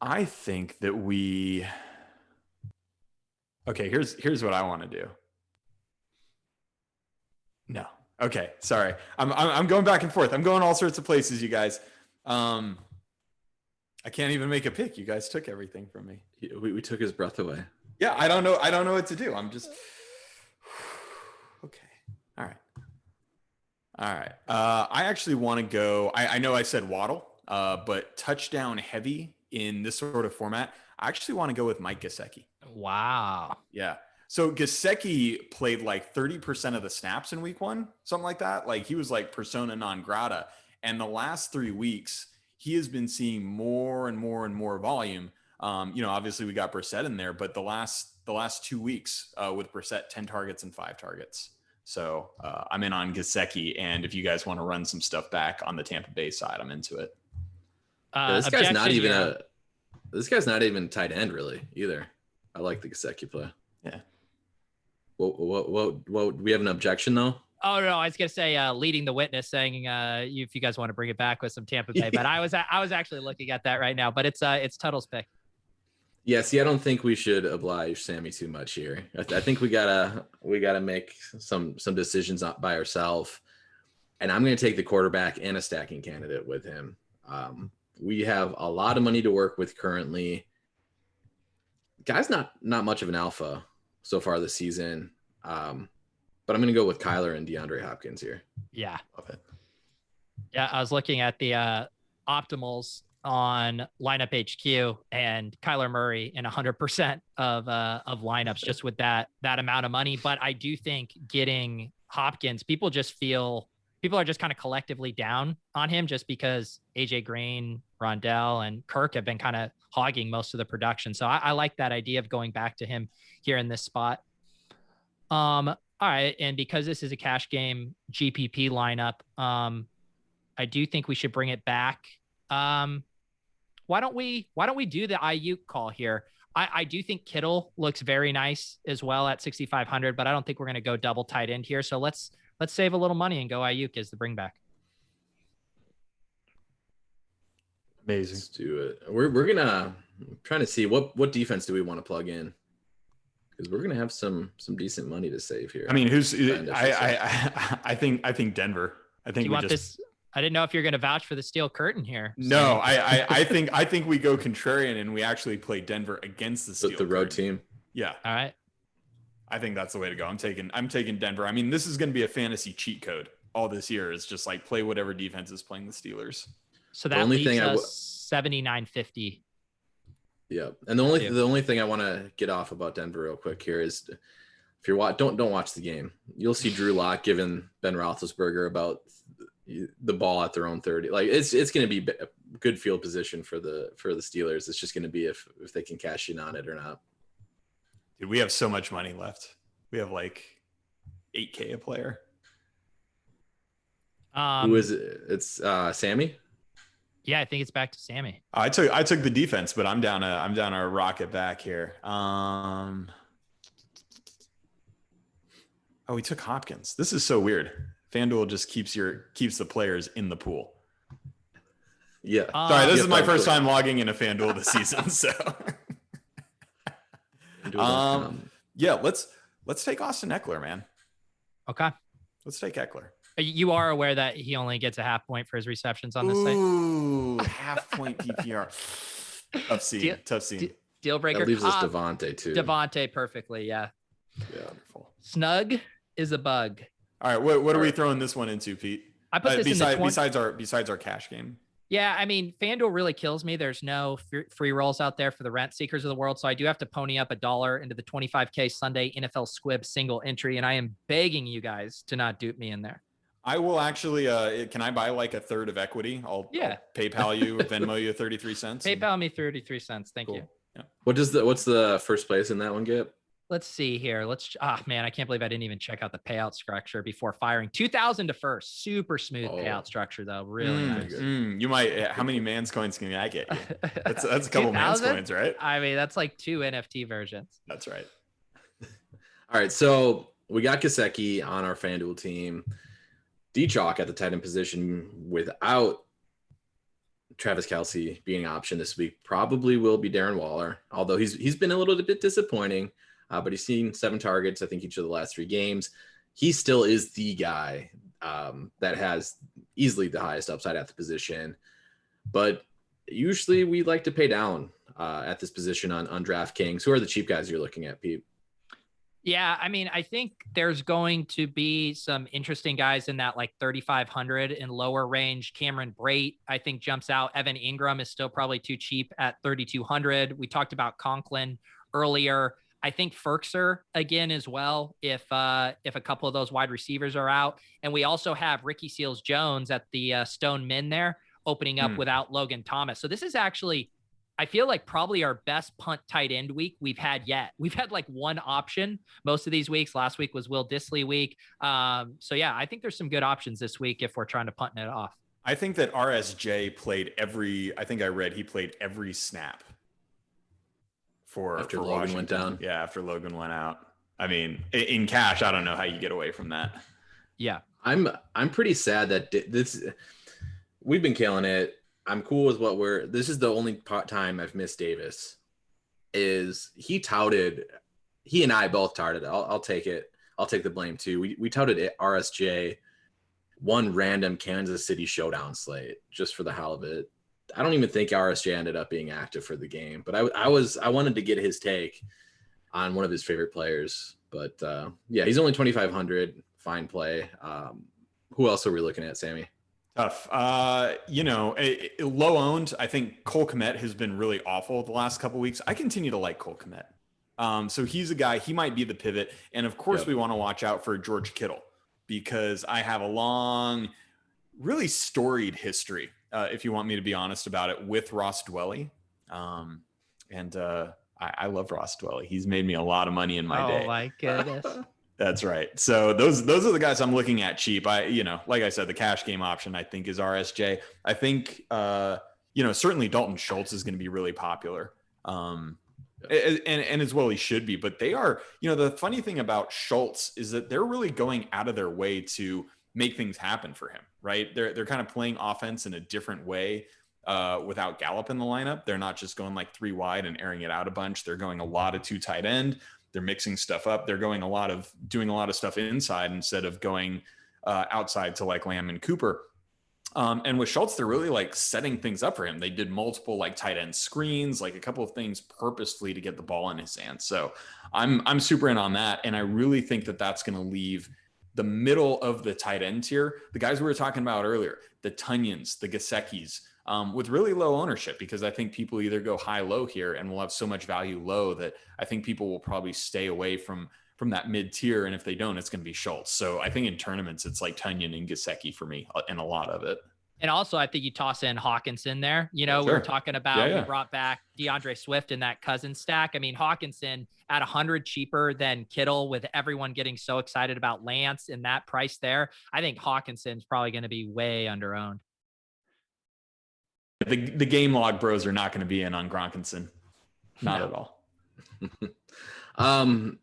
I think that here's what I want to do. No. Okay, sorry. I'm going back and forth. I'm going all sorts of places, you guys. I can't even make a pick. You guys took everything from me. We took his breath away. Yeah, I don't know what to do. I'm just okay. All right. I actually want to go. I know I said Waddle, but touchdown heavy in this sort of format. I actually want to go with Mike Gesicki. Wow. Yeah. So Gesicki played like 30% of the snaps in week 1, something like that. Like he was like persona non grata. And the last 3 weeks, he has been seeing more and more and more volume. Obviously we got Brissett in there, but the last 2 weeks with Brissett, 10 targets and 5 targets. So I'm in on Gesicki. And if you guys want to run some stuff back on the Tampa Bay side, I'm into it. This guy's not even tight end really either. I like the Gesicki play. Yeah. What we have an objection though? Oh no, I was gonna say leading the witness, saying if you guys want to bring it back with some Tampa Bay, but I was actually looking at that right now. But it's Tuttle's pick. Yeah, see, I don't think we should oblige Sammy too much here. I think we gotta make some decisions by ourselves. And I'm gonna take the quarterback and a stacking candidate with him. We have a lot of money to work with currently. Guy's not much of an alpha so far this season. But I'm going to go with Kyler and DeAndre Hopkins here. Yeah. Love it. Yeah. I was looking at the optimals on lineup HQ, and Kyler Murray in 100% of lineups just with that amount of money. But I do think getting Hopkins, people are just kind of collectively down on him just because AJ Green, Rondell, and Kirk have been kind of hogging most of the production. So I like that idea of going back to him here in this spot. All right. And because this is a cash game GPP lineup, I do think we should bring it back. Why don't we do the Ayuk call here? I do think Kittle looks very nice as well at 6,500, but I don't think we're going to go double tight end here. So let's save a little money and go Ayuk as the bring back. Amazing. Let's do it. We're trying to see what defense do we want to plug in? Because we're gonna have some decent money to save here. I mean, I think Denver. I think you want this. I didn't know if you're gonna vouch for the steel curtain here. No, I think we go contrarian and we actually play Denver against the steel the road curtain. team. Yeah. All right. I think that's the way to go. I'm taking Denver. I mean, this is gonna be a fantasy cheat code all this year. Is just like play whatever defense is playing the Steelers. So that leaves us 79.50. Yeah, and the only thing I want to get off about Denver real quick here is, if you're don't watch the game, you'll see Drew Lock giving Ben Roethlisberger about the ball at their own 30. Like it's going to be a good field position for the Steelers. It's just going to be if they can cash in on it or not. Dude, we have so much money left. We have like $8K a player. Who is it? It's Sammy. Yeah, I think it's back to Sammy. I took the defense, but I'm down a rocket back here. We took Hopkins. This is so weird. FanDuel just keeps the players in the pool. Yeah. Sorry, this is my first time logging into FanDuel this season, so. Yeah, let's take Austin Eckler, man. Okay. Let's take Eckler. You are aware that he only gets a half point for his receptions on this site? Ooh, half point PPR. Tough scene. Deal breaker. That leaves us Devontae too. Devontae perfectly, yeah. Yeah, wonderful. Snug is a bug. All right, what are we throwing this one into, Pete? I put this besides our cash game. Yeah, I mean, FanDuel really kills me. There's no free rolls out there for the rent seekers of the world. So I do have to pony up $1 into the 25K Sunday NFL Squib single entry. And I am begging you guys to not dupe me in there. I will actually, can I buy like a third of equity? I'll PayPal you or Venmo you 33 cents. PayPal me 33 cents. Thank you. Yeah. What's the first place in that one get? Let's see here. Man, I can't believe I didn't even check out the payout structure before firing. 2,000 to first. Super smooth payout structure though. Really nice. You might. How many man's coins can I get you? That's a couple man's coins, right? I mean, that's like 2 NFT versions. That's right. All right, so we got Gesicki on our FanDuel team. D-Chalk at the tight end position without Travis Kelce being an option this week probably will be Darren Waller, although he's been a little bit disappointing, but he's seen 7 targets, I think, each of the last 3 games. He still is the guy that has easily the highest upside at the position, but usually we like to pay down at this position on DraftKings. Who are the cheap guys you're looking at, Pete? Yeah, I mean, I think there's going to be some interesting guys in that like 3,500 and lower range. Cameron Brate, I think, jumps out. Evan Ingram is still probably too cheap at 3,200. We talked about Conklin earlier. I think Ferkser again as well, if a couple of those wide receivers are out. And we also have Ricky Seals-Jones at the Stone Min there opening up without Logan Thomas. So this is actually, I feel like probably our best punt tight end week we've had yet. We've had like one option most of these weeks. Last week was Will Dissly week. So yeah, I think there's some good options this week if we're trying to punt it off. I think that RSJ played I think I read he played every snap after Logan Washington went down. Yeah, after Logan went out. I mean, in cash, I don't know how you get away from that. Yeah. I'm pretty sad that we've been killing it. I'm cool with this is the only time I've missed Davis. Is he and I both touted. I'll take it. I'll take the blame too. We touted RSJ one random Kansas City showdown slate just for the hell of it. I don't even think RSJ ended up being active for the game, but I wanted to get his take on one of his favorite players. But yeah, he's only 2,500. Fine play. Who else are we looking at, Sammy? Tough. Low owned. I think Cole Kmet has been really awful the last couple of weeks. I continue to like Cole Kmet. So he's a guy, he might be the pivot. And of course, we want to watch out for George Kittle because I have a long, really storied history, if you want me to be honest about it, with Ross Dwelly. I love Ross Dwelly. He's made me a lot of money in my day. Oh my goodness. That's right. So those are the guys I'm looking at cheap. Like I said, the cash game option I think is RSJ. I think certainly Dalton Schultz is going to be really popular. And as well he should be, but they are, the funny thing about Schultz is that they're really going out of their way to make things happen for him, right? They're kind of playing offense in a different way without Gallup in the lineup. They're not just going like 3 wide and airing it out a bunch. They're going a lot of 2 tight end. They're mixing stuff up. They're doing a lot of stuff inside instead of going outside to like Lamb and Cooper. And with Schultz, they're really like setting things up for him. They did multiple like tight end screens, like a couple of things purposefully to get the ball in his hands. So I'm super in on that. And I really think that that's going to leave the middle of the tight end tier, the guys we were talking about earlier, the Tunyons, the Gesicki's, with really low ownership, because I think people either go high, low here and will have so much value low that I think people will probably stay away from that mid tier. And if they don't, it's going to be Schultz. So I think in tournaments, it's like Tunyon and Gesicki for me and a lot of it. And also, I think you toss in Hawkinson there. We were talking about, we brought back DeAndre Swift in that Cousins stack. I mean, Hawkinson at 100 cheaper than Kittle, with everyone getting so excited about Lance in that price there. I think Hawkinson's probably going to be way under owned. The game log bros are not going to be in on Gronkinson. Not at all.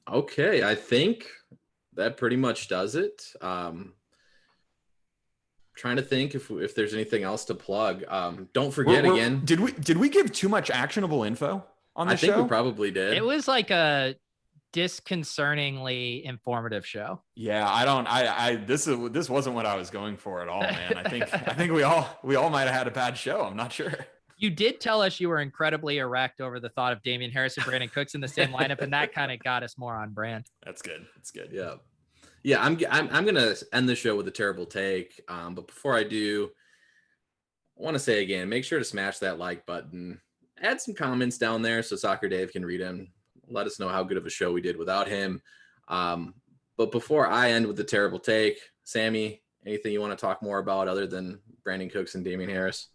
Okay. I think that pretty much does it. Trying to think if there's anything else to plug. Don't forget again. Did we give too much actionable info on the show? I think we probably did. It was like a disconcertingly informative show. Yeah, this wasn't what I was going for at all, man. I think we all might have had a bad show. I'm not sure. You did tell us you were incredibly erect over the thought of Damian Harris and Brandon Cooks in the same lineup, and that kind of got us more on brand. That's good. Yeah. Yeah, I'm gonna end the show with a terrible take. But before I do, I want to say again, make sure to smash that like button. Add some comments down there so Soccer Dave can read them. Let us know how good of a show we did without him. But before I end with the terrible take, Sammy, anything you want to talk more about other than Brandon Cooks and Damian Harris?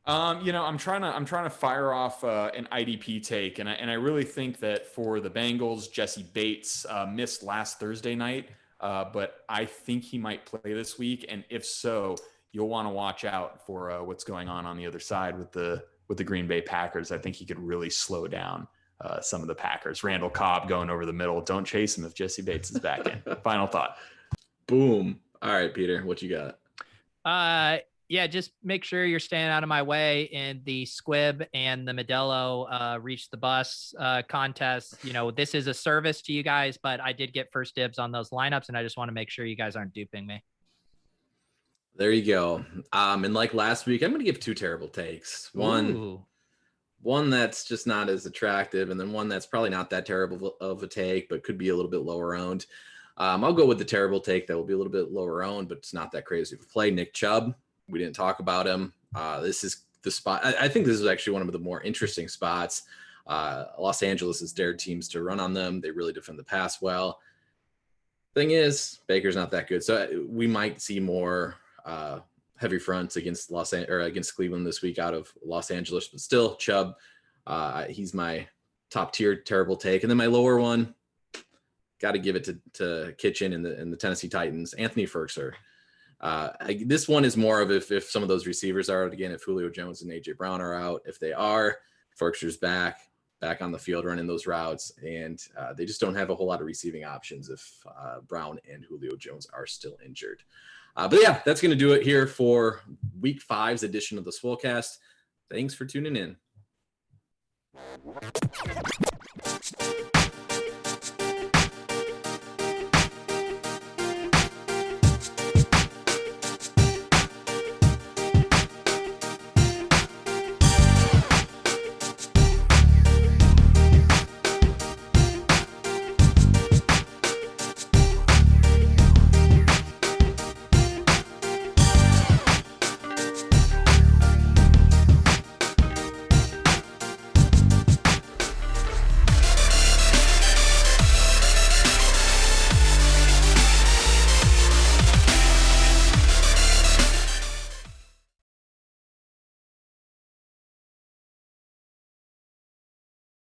I'm trying to fire off an IDP take, and I really think that for the Bengals, Jesse Bates missed last Thursday night. But I think he might play this week, and if so, you'll want to watch out for what's going on the other side with the Green Bay Packers. I think he could really slow down some of the Packers. Randall Cobb going over the middle. Don't chase him if Jesse Bates is back in. Final thought. Boom. All right, Peter, what you got? Yeah, just make sure you're staying out of my way in the Squib and the Modelo Reach the Bus contest. This is a service to you guys, but I did get first dibs on those lineups, and I just want to make sure you guys aren't duping me. There you go. And like last week, I'm going to give 2 terrible takes. One that's just not as attractive, and then one that's probably not that terrible of a take, but could be a little bit lower owned. I'll go with the terrible take that will be a little bit lower owned, but it's not that crazy of a play. Nick Chubb. We didn't talk about him. This is the spot. I think this is actually one of the more interesting spots. Los Angeles has dared teams to run on them. They really defend the pass well. Thing is, Baker's not that good. So we might see more heavy fronts against against Cleveland this week out of Los Angeles, but still Chubb, he's my top tier terrible take. And then my lower one, got to give it to Kitchen and the Tennessee Titans, Anthony Firkser. This one is more of if some of those receivers are out again, if Julio Jones and AJ Brown are out. If they are, Firkser's back on the field running those routes, and they just don't have a whole lot of receiving options if Brown and Julio Jones are still injured. But yeah, that's going to do it here for Week 5's edition of the Swolecast. Thanks for tuning in.